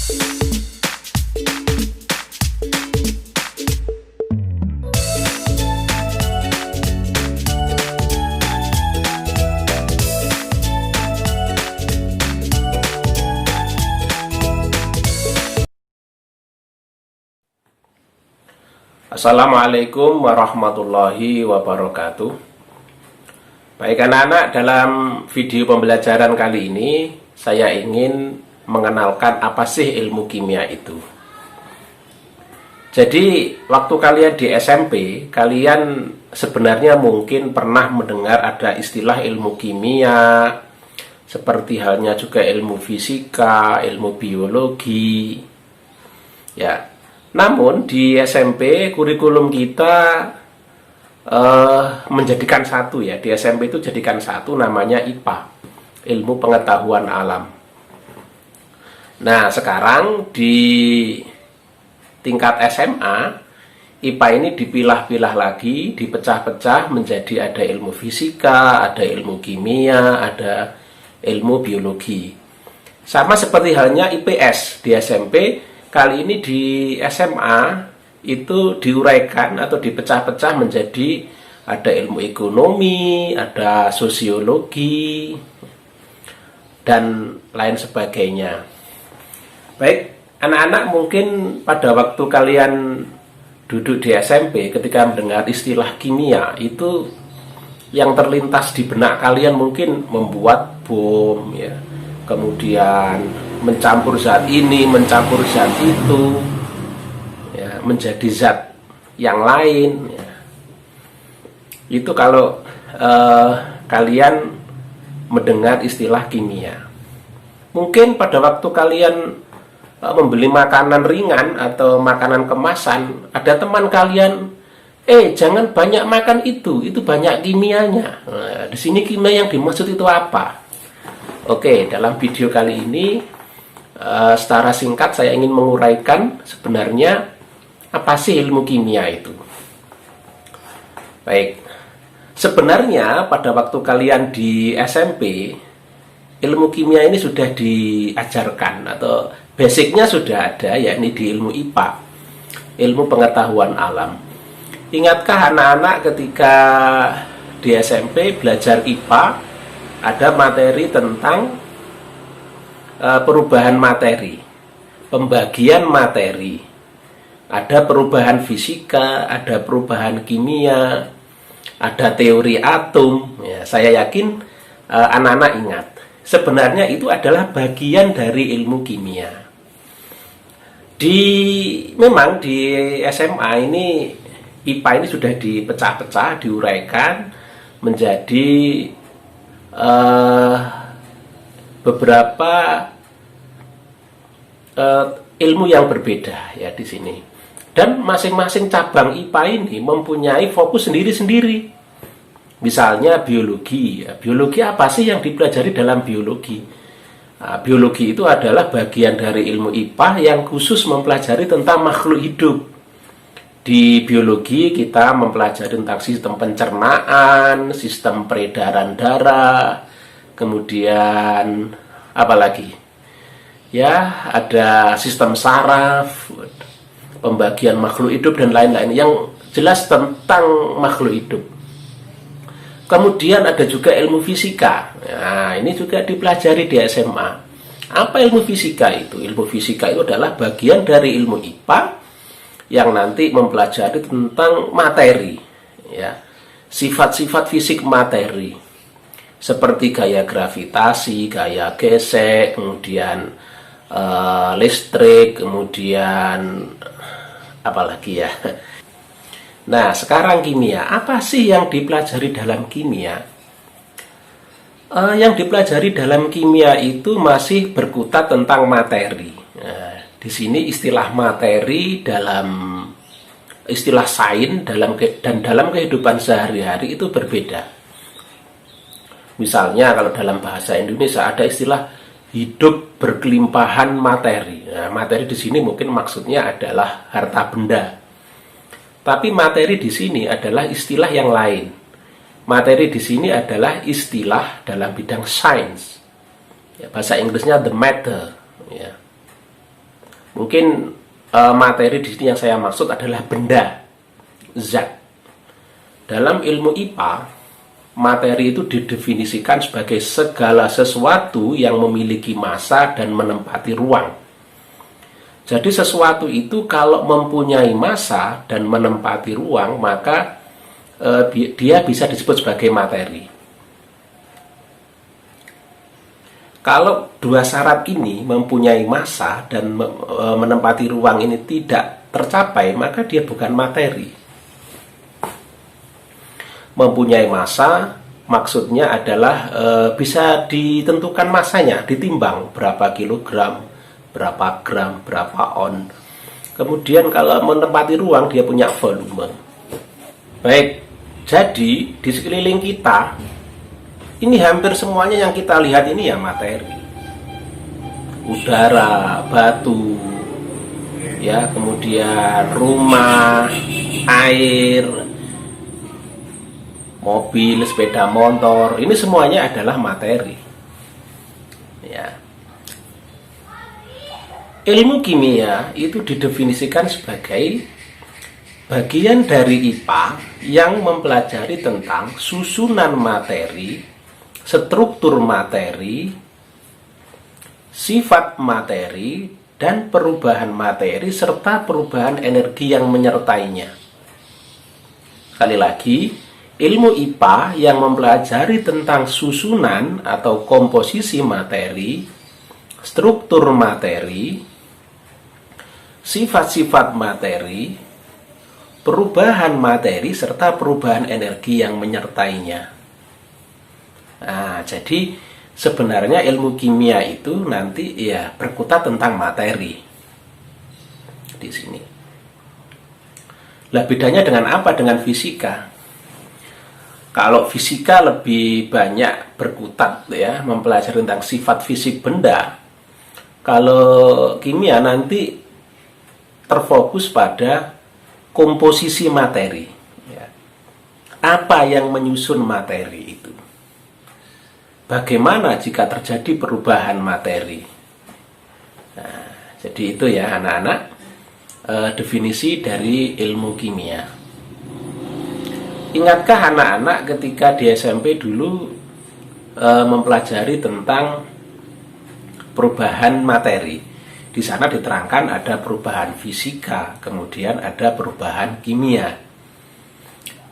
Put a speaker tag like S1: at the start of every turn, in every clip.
S1: Assalamualaikum warahmatullahi wabarakatuh. Baik anak-anak, dalam video pembelajaran kali ini saya ingin mengenalkan apa sih ilmu kimia itu. Jadi waktu kalian di SMP, kalian sebenarnya mungkin pernah mendengar ada istilah ilmu kimia, seperti halnya juga ilmu fisika, ilmu biologi. Ya. Namun di SMP kurikulum kita menjadikan satu ya. Di SMP itu jadikan satu, namanya IPA, ilmu pengetahuan alam. Nah sekarang di tingkat SMA, IPA ini dipilah-pilah lagi, dipecah-pecah menjadi ada ilmu fisika, ada ilmu kimia, ada ilmu biologi. Sama seperti halnya IPS di SMP. Kali ini di SMA itu diuraikan atau dipecah-pecah menjadi ada ilmu ekonomi, ada sosiologi, dan lain sebagainya. Baik, anak-anak mungkin pada waktu kalian duduk di SMP ketika mendengar istilah kimia, itu yang terlintas di benak kalian mungkin membuat bom ya. Kemudian mencampur zat ini, mencampur zat itu, ya, menjadi zat yang lain. Ya. Itu kalau kalian mendengar istilah kimia. Mungkin pada waktu kalian membeli makanan ringan atau makanan kemasan, ada teman kalian, jangan banyak makan itu banyak kimianya. Nah, di sini kimia yang dimaksud itu apa? Oke, dalam video kali ini secara singkat saya ingin menguraikan sebenarnya apa sih ilmu kimia itu. Baik, sebenarnya pada waktu kalian di SMP, ilmu kimia ini sudah diajarkan atau basicnya sudah ada, yakni di ilmu IPA, ilmu pengetahuan alam. Ingatkah anak-anak ketika di SMP belajar IPA, ada materi tentang perubahan materi, pembagian materi, ada perubahan fisika, ada perubahan kimia, ada teori atom. Ya, saya yakin anak-anak ingat. Sebenarnya itu adalah bagian dari ilmu kimia. Memang di SMA ini IPA ini sudah dipecah-pecah, diuraikan menjadi beberapa ilmu yang berbeda ya di sini. Dan masing-masing cabang IPA ini mempunyai fokus sendiri-sendiri. Misalnya biologi. Ya, biologi apa sih yang dipelajari dalam biologi? Nah, biologi itu adalah bagian dari ilmu IPA yang khusus mempelajari tentang makhluk hidup. Di biologi kita mempelajari tentang sistem pencernaan, sistem peredaran darah, kemudian apa lagi? Ya, ada sistem saraf, pembagian makhluk hidup dan lain-lain yang jelas tentang makhluk hidup. Kemudian ada juga ilmu fisika. Nah, ini juga dipelajari di SMA. Apa ilmu fisika itu? Ilmu fisika itu adalah bagian dari ilmu IPA yang nanti mempelajari tentang materi, ya, sifat-sifat fisik materi, seperti gaya gravitasi, gaya gesek, kemudian listrik, kemudian apalagi ya. Nah, sekarang kimia, apa sih yang dipelajari dalam kimia? Yang dipelajari dalam kimia itu masih berkutat tentang materi. Nah, di sini istilah materi dalam istilah sains dan dalam kehidupan sehari-hari itu berbeda. Misalnya kalau dalam bahasa Indonesia ada istilah hidup berkelimpahan materi. Nah, materi di sini mungkin maksudnya adalah harta benda. Tapi materi di sini adalah istilah yang lain. Materi di sini adalah istilah dalam bidang sains. Ya, bahasa Inggrisnya the matter. Ya. Mungkin materi di sini yang saya maksud adalah benda, zat. Dalam ilmu IPA, materi itu didefinisikan sebagai segala sesuatu yang memiliki massa dan menempati ruang. Jadi sesuatu itu kalau mempunyai massa dan menempati ruang, maka dia bisa disebut sebagai materi. Kalau dua syarat ini mempunyai massa dan menempati ruang ini tidak tercapai, maka dia bukan materi. Mempunyai massa maksudnya adalah bisa ditentukan massanya, ditimbang berapa kilogram, berapa gram, berapa on. Kemudian kalau menempati ruang dia punya volume. Baik, jadi di sekeliling kita ini hampir semuanya yang kita lihat ini ya materi. Udara, batu, ya, kemudian rumah, air, mobil, sepeda motor, ini semuanya adalah materi. Ya. Ilmu kimia itu didefinisikan sebagai bagian dari IPA yang mempelajari tentang susunan materi, struktur materi, sifat materi, dan perubahan materi serta perubahan energi yang menyertainya. Sekali lagi, ilmu IPA yang mempelajari tentang susunan atau komposisi materi, struktur materi, sifat-sifat materi, perubahan materi, serta perubahan energi yang menyertainya. Nah, jadi sebenarnya ilmu kimia itu nanti ya berkutat tentang materi di sini. Lah bedanya dengan apa dengan fisika? Kalau fisika lebih banyak berkutat ya mempelajari tentang sifat fisik benda. Kalau kimia nanti terfokus pada komposisi materi. Ya. Apa yang menyusun materi itu? Bagaimana jika terjadi perubahan materi? Nah, jadi itu ya anak-anak definisi dari ilmu kimia. Ingatkah anak-anak ketika di SMP dulu mempelajari tentang perubahan materi? Di sana diterangkan ada perubahan fisika, kemudian ada perubahan kimia.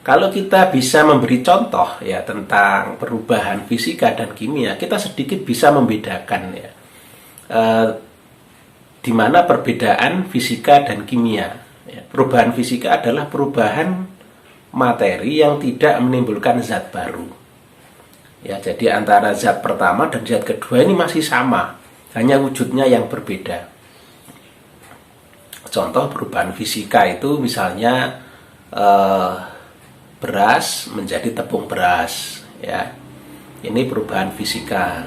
S1: Kalau kita bisa memberi contoh ya tentang perubahan fisika dan kimia, kita sedikit bisa membedakan ya di mana perbedaan fisika dan kimia. Ya, perubahan fisika adalah perubahan materi yang tidak menimbulkan zat baru. Ya, jadi antara zat pertama dan zat kedua ini masih sama, hanya wujudnya yang berbeda. Contoh perubahan fisika itu misalnya beras menjadi tepung beras, ya. Ini perubahan fisika.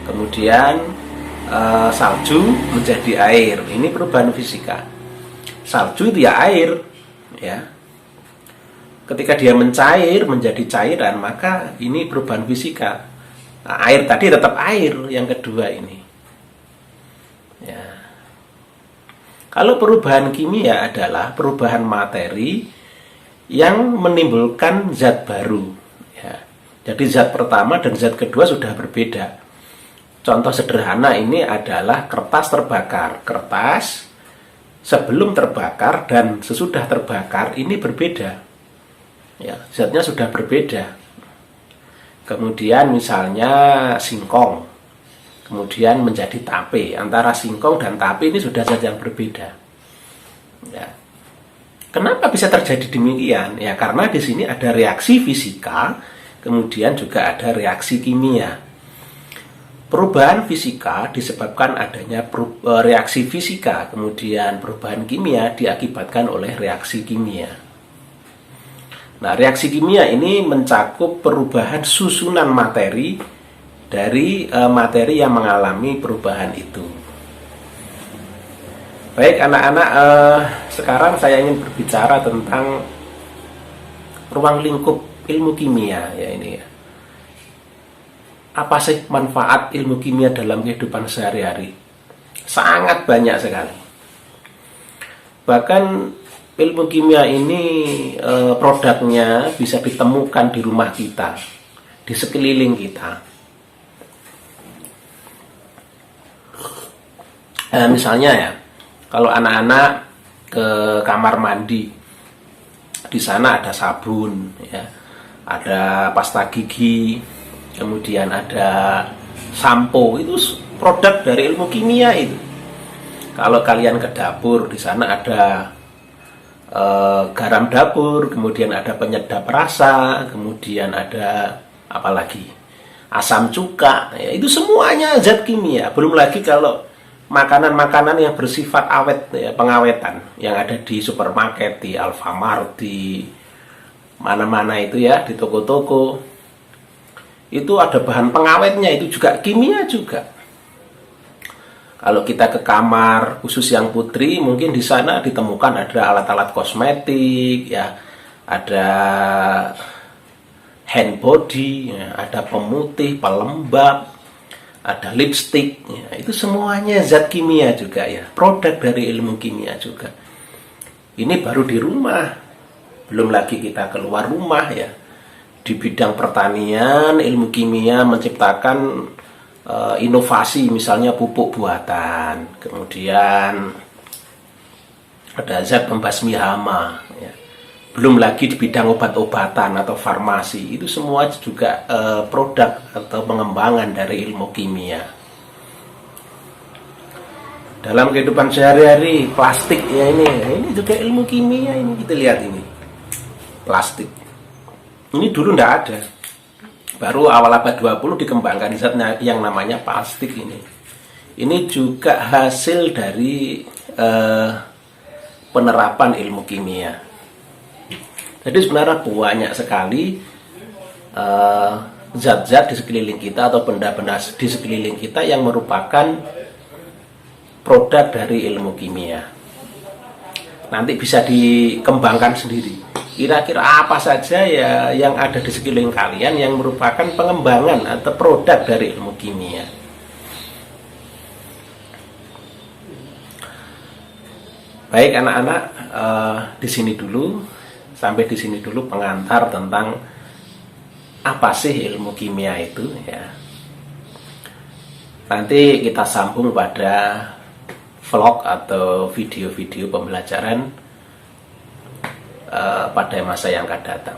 S1: Kemudian salju menjadi air, ini perubahan fisika. Salju itu ya air, ya. Ketika dia mencair menjadi cairan, maka ini perubahan fisika. Nah, air tadi tetap air yang kedua ini. Ya. Kalau perubahan kimia adalah perubahan materi yang menimbulkan zat baru. Ya. Jadi zat pertama dan zat kedua sudah berbeda. Contoh sederhana ini adalah kertas terbakar. Kertas sebelum terbakar dan sesudah terbakar ini berbeda. Ya, zatnya sudah berbeda. Kemudian misalnya singkong, kemudian menjadi tape. Antara singkong dan tape ini sudah zat yang berbeda. Ya. Kenapa bisa terjadi demikian? Ya karena di sini ada reaksi fisika, kemudian juga ada reaksi kimia. Perubahan fisika disebabkan adanya reaksi fisika, kemudian perubahan kimia diakibatkan oleh reaksi kimia. Nah, reaksi kimia ini mencakup perubahan susunan materi dari materi yang mengalami perubahan itu. Baik anak-anak, sekarang saya ingin berbicara tentang ruang lingkup ilmu kimia ya ini ya. Apa sih manfaat ilmu kimia dalam kehidupan sehari-hari? sangat banyak sekali. Bahkan ilmu kimia ini produknya bisa ditemukan di rumah kita, di sekeliling kita. Misalnya ya, kalau anak-anak ke kamar mandi, di sana ada sabun, ya, ada pasta gigi, kemudian ada sampo, itu produk dari ilmu kimia itu. Kalau kalian ke dapur, di sana ada garam dapur, kemudian ada penyedap rasa, kemudian ada apa lagi, asam cuka, ya, itu semuanya zat kimia. Belum lagi kalau makanan-makanan yang bersifat awet, ya, pengawetan yang ada di supermarket, di Alfamart, di mana-mana itu ya, di toko-toko, itu ada bahan pengawetnya, itu juga kimia juga. Kalau kita ke kamar khusus yang putri, mungkin di sana ditemukan ada alat-alat kosmetik, ya, ada hand body, ya, ada pemutih, pelembab, ada lipstick, ya, itu semuanya zat kimia juga ya, produk dari ilmu kimia juga. Ini baru di rumah, belum lagi kita keluar rumah ya. Di bidang pertanian, ilmu kimia menciptakan inovasi, misalnya pupuk buatan, kemudian ada zat pembasmi hama, ya. Belum lagi di bidang obat-obatan atau farmasi, itu semua juga produk atau pengembangan dari ilmu kimia. Dalam kehidupan sehari-hari, plastik ya, ini juga ilmu kimia. Ini kita lihat, ini plastik ini dulu tidak ada, baru awal abad 20 dikembangkan zatnya yang namanya plastik ini. Ini juga hasil dari penerapan ilmu kimia. Jadi sebenarnya banyak sekali zat-zat di sekeliling kita atau benda-benda di sekeliling kita yang merupakan produk dari ilmu kimia. Nanti bisa dikembangkan sendiri. Kira-kira apa saja ya yang ada di sekeliling kalian yang merupakan pengembangan atau produk dari ilmu kimia. Baik anak-anak, di sini dulu, sampai di sini dulu pengantar tentang apa sih ilmu kimia itu ya. Nanti kita sambung pada vlog atau video-video pembelajaran pada masa yang akan datang.